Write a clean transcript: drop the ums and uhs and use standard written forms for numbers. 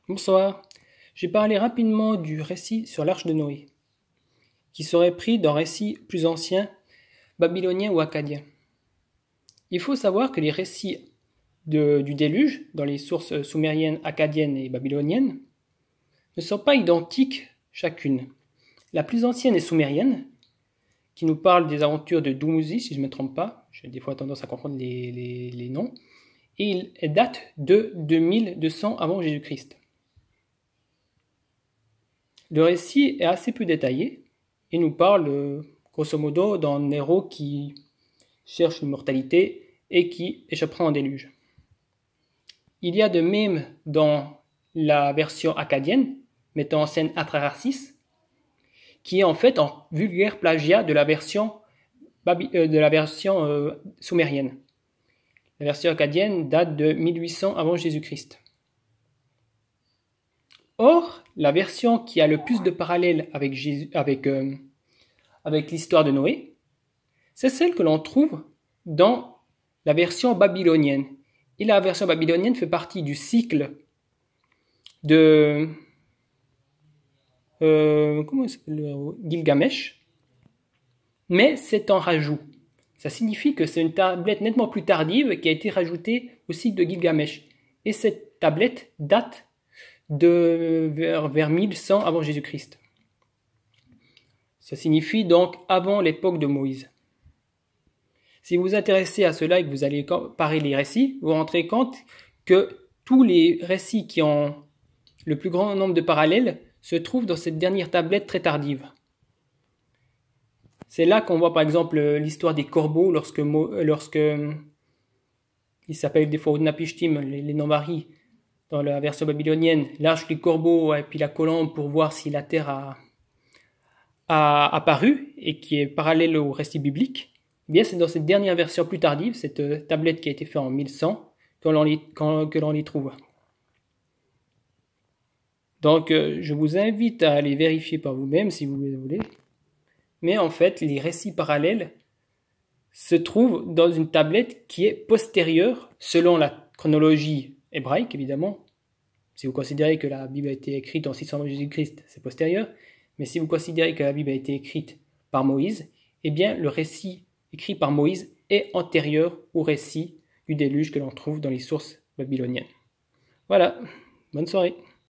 Bonsoir. Je vais parler rapidement du récit sur l'Arche de Noé, qui serait pris d'un récit plus ancien, babylonien ou akkadien. Il faut savoir que les récits du déluge, dans les sources sumériennes, akkadiennes et babyloniennes, ne sont pas identiques chacune. La plus ancienne est sumérienne, qui nous parle des aventures de Dumuzi, si je ne me trompe pas. J'ai des fois tendance à confondre les noms. Et elle date de 2200 avant Jésus-Christ. Le récit est assez peu détaillé et nous parle, grosso modo, d'un héros qui cherche l'immortalité et qui échappera en déluge. Il y a de même dans la version akkadienne, mettant en scène Atrahasis, qui est en fait un vulgaire plagiat de la version sumérienne. La version akkadienne date de 1800 avant Jésus-Christ. Or, la version qui a le plus de parallèles avec l'histoire de Noé, c'est celle que l'on trouve dans la version babylonienne. Et la version babylonienne fait partie du cycle de Gilgamesh, mais c'est un rajout. Ça signifie que c'est une tablette nettement plus tardive qui a été rajoutée au cycle de Gilgamesh. Et cette tablette date de vers 1100 avant Jésus-Christ. Ça signifie donc avant l'époque de Moïse. Si vous vous intéressez à cela et que vous allez comparer les récits, vous vous rendrez compte que tous les récits qui ont le plus grand nombre de parallèles se trouvent dans cette dernière tablette très tardive. C'est là qu'on voit par exemple l'histoire des corbeaux lorsque ils s'appellent des fois Udnapishtim, les noms varient dans la version babylonienne, l'arche du corbeau et puis la colombe pour voir si la terre a apparu et qui est parallèle au récit biblique. Eh bien, c'est dans cette dernière version plus tardive, cette tablette qui a été faite en 1100, que l'on les trouve. Donc, je vous invite à aller vérifier par vous-même si vous le voulez. Mais en fait, les récits parallèles se trouvent dans une tablette qui est postérieure, selon la chronologie hébraïque, évidemment. Si vous considérez que la Bible a été écrite en 600 avant Jésus-Christ, c'est postérieur. Mais si vous considérez que la Bible a été écrite par Moïse, eh bien, le récit écrit par Moïse est antérieur au récit du déluge que l'on trouve dans les sources babyloniennes. Voilà, bonne soirée.